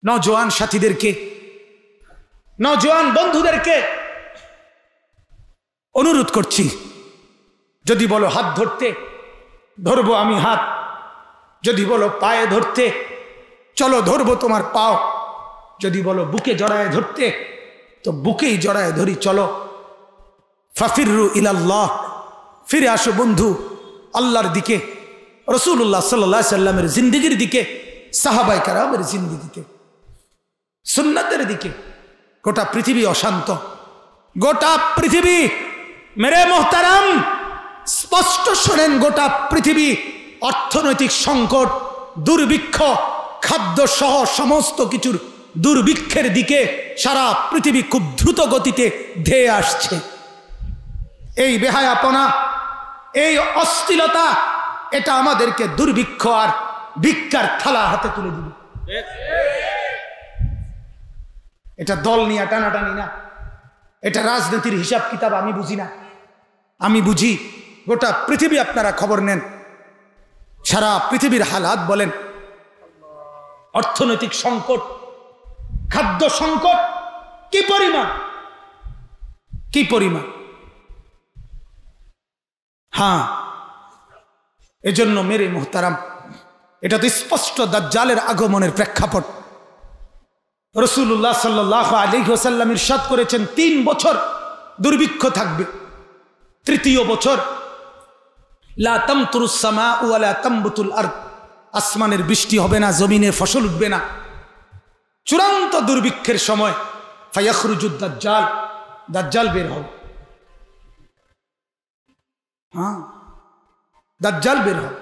নওজোয়ান সাথীদেরকে, নওজোয়ান বন্ধুদেরকে অনুরোধ করছি, যদি বলো হাত ধরতে ধরবো আমি হাত, যদি বলো পায়ে ধরতে চলো ধরবো তোমার পাও, যদি বলো বুকে জড়ায় ধরতে তো বুকেই জড়ায় ধরি চলো। ফাফিরু ইলাল্লাহ, ফিরে আসো বন্ধু আল্লাহর দিকে, রাসূলুল্লাহ সাল্লাল্লাহু আলাইহি সাল্লামের জিন্দেগির দিকে, সাহাবায়ে কেরামের জিন্দেগিতে, সুন্নাতের দিকে। গোটা পৃথিবী অশান্ত, গোটা পৃথিবী, মেরে মোহতারাম স্পষ্ট শোনেন, গোটা পৃথিবী অর্থনৈতিক সংকট, দুর্ভিক্ষ, খাদ্য সহ সমস্ত কিছুর দুর্ভিক্ষের দিকে সারা পৃথিবী খুব দ্রুত গতিতে ধেয়ে আসছে। এই বেহায়াপনা, এই অস্থিরতা, এটা আমাদেরকে দুর্ভিক্ষ আর ভিক্ষার থালা হাতে তুলে দিবে। এটা দল নিয়ে টানাটানি না, এটা রাজনীতির হিসাব কিতাব আমি বুঝি না, আমি বুঝি গোটা পৃথিবী। আপনারা খবর নেন, সারা পৃথিবীর হালাত বলেন, অর্থনৈতিক সংকট, খাদ্য সংকট কি পরিমাণ, কি পরিমাণ। হ্যাঁ, এজন্য মেরে মুহতারাম, এটা তো স্পষ্ট দাজ্জালের আগমনের প্রেক্ষাপট। রাসূলুল্লাহ সাল্লাল্লাহু আলাইহি ওয়াসাল্লাম ইরশাদ করেছেন 3 বছর দুর্ভিক্ষ থাকবে, তৃতীয় বছর লা তামতুরুস সামাউ ওয়া লা তামবুতুল আরদ, আসমানের বৃষ্টি হবে না, জমিনে ফসল উঠবে না। চূড়ান্ত দুর্ভিক্ষের সময় ফায়াখরুজুদ দাজ্জাল, দাজ্জাল বের হবে। হ্যাঁ, দাজ্জাল বের হবে।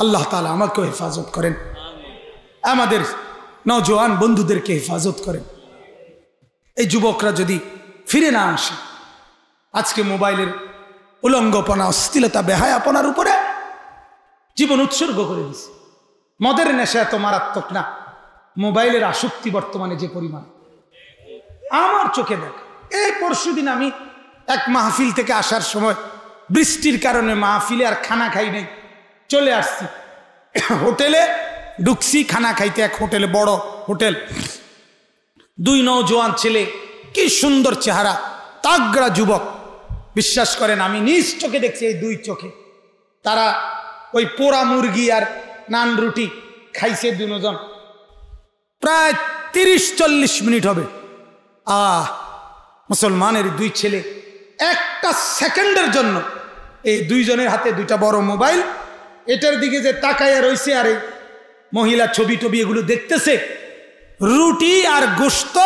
আল্লাহ তাআলা আমাকে হেফাজত করেন, আমাদের নওজোয়ান বন্ধুদেরকে হেফাজত করেন। এই যুবকরা যদি ফিরে না আসে, আজকে মোবাইলের উলঙ্গপনা, অশ্লীলতা, বেহায়াপনার উপরে জীবন উৎসর্গ করে দিছে। মদের নেশা এত মারাত্মক না, মোবাইলের আসক্তি বর্তমানে যে পরিমাণ, আমার চোখে দেখ। এই পরশুদিন আমি এক মাহফিল থেকে আসার সময় বৃষ্টির কারণে মাহফিলে আর খানা খাই নাই, চলে আসছি হোটেলে, ঢুকছি খানা খাইতে। এক হোটেলে, বড় হোটেল, 2 নওজোয়ান ছেলে, কি সুন্দর চেহারা, তাগড়া যুবক। বিশ্বাস করেন আমি নিজ চোখে দেখছি, এই 2 চোখে। তারা ওই পোড়া মুরগি আর নান রুটি খাইছে 2 জন, প্রায় 30-40 মিনিট হবে। মুসলমানের 2 ছেলে একটা সেকেন্ডের জন্য এই 2 জনের হাতে 2টা বড় মোবাইল, এটার দিকে যে তাকাইয়া রয়েছে আর এই মহিলা ছবি টবি এগুলো দেখতেছে, রুটি আর গোশত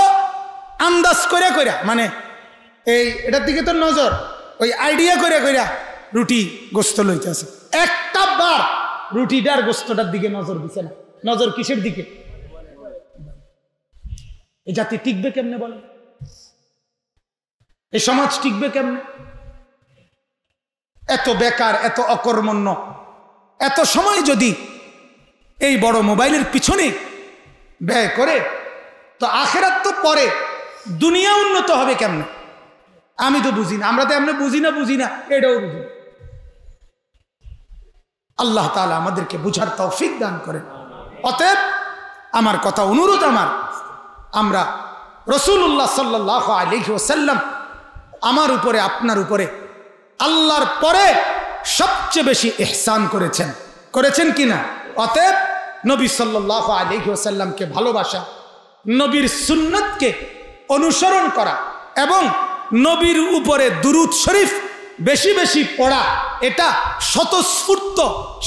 আন্দাজ করে কইরা, মানে এই এটার দিকে তো নজর, ওই আইডিয়া করে কইরা রুটি গোশত লইতে আছে। একটা বার রুটিটার গোশতটার দিকে নজর দিছে না। নজর কিসের দিকে? এই জাতি টিকবে কেমনে বলেন? এই সমাজ টিকবে কেমনে? এত বেকার, এত অকর্মণ্য, এত সময় যদি এই বড় মোবাইলের পিছনে ব্যয় করে, তো আখিরাত তো পরে, দুনিয়া উন্নত হবে কেমনে? আমি তো বুঝি না। আমরা তো এমনি বুঝি না, এটাও বুঝি না। আল্লাহ তাআলা আমাদেরকে বুঝার তৌফিক দান করেন। অতএব আমার কথা, অনুরোধ আমার, আমরা রাসূলুল্লাহ সাল্লাল্লাহু আলাইহি ওয়াসাল্লাম আমার উপরে, আপনার উপরে আল্লাহর পরে সবচেয়ে বেশি ইহসান করেছেন কিনা? অতএব নবী সাল্লাল্লাহু আলাইহি ওয়াসাল্লামকে ভালোবাসা, নবীর সুন্নতকে অনুসরণ করা এবং নবীর উপরে দুরূদ শরীফ বেশি বেশি পড়া, এটা স্বতঃস্ফূর্ত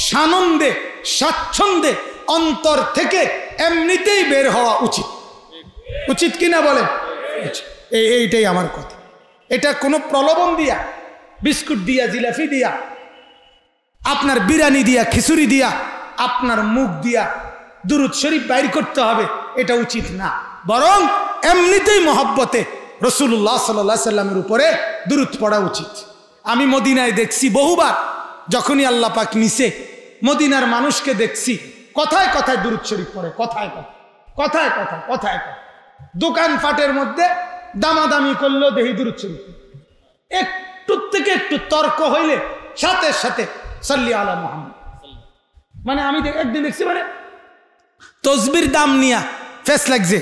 সানন্দে, স্বাচ্ছন্দ্যে, অন্তর থেকে এমনিতেই বের হওয়া উচিত কিনা বলেন? এইটাই আমার কথা। এটা কোনো প্রলোভন দিয়া, বিস্কুট দিয়া, জিলাপি দিয়া, আপনার বিরিয়ানি দিয়া, খিচুড়ি দিয়া, আপনার মুখ দিয়া দুরূদ শরীফ বাইর করতে হবে, এটা উচিত না। বরং এমনিতেই মহব্বতে রাসূলুল্লাহ সাল্লাল্লাহু আলাইহি সাল্লামের উপরে দুরূদ পড়া উচিত। আমি মদিনায় দেখছি বহুবার, যখনই আল্লাহ পাক নিছে, মদিনার মানুষকে দেখছি কথায় কথায় দুরূদ শরীফ পড়ে, কথায় কথায়। দোকান ফাটের মধ্যে দামাদামি করলেও দেখি দুরূদ শরীফ। একটু থেকে একটু তর্ক হইলে সাথে সাথে সাল্লি আলা মুহাম্মদ। মানে আমি একদিন দেখছি, মানে তসবির দাম নিয়া ফেস লাগছে,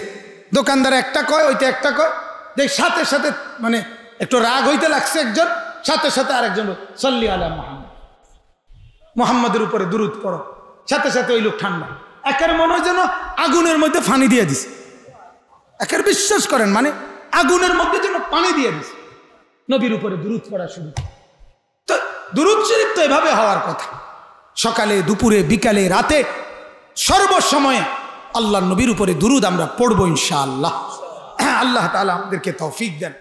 দোকানদার একটা কয়, ওইটা একটা কয়, দেখ সাথে সাথে মানে একটু রাগ হইতে লাগছে একজন, সাথে সাথে আরেকজন সাল্লি আলা মুহাম্মদ, মুহাম্মাদের উপরে দুরূদ পড়ো, সাথে সাথে ওই লোক ঠান্ডা। একের মনে হয় যেন আগুনের মধ্যে পানি দিয়ে দিছে, একের বিশ্বাস করেন মানে আগুনের মধ্যে যেন পানি দিয়ে দিছে, নবীর উপরে দুরূদ পড়া শুরু। তো দুরূদ শরীফ তো এভাবে হওয়ার কথা, সকালে দুপুরে বিকালে রাতে সর্বসময়ে আল্লাহ নবীর উপরে দুরূদ আমরা পড়বো ইনশাআল্লাহ। আল্লাহ তাআলা আমাদেরকে তৌফিক দেন।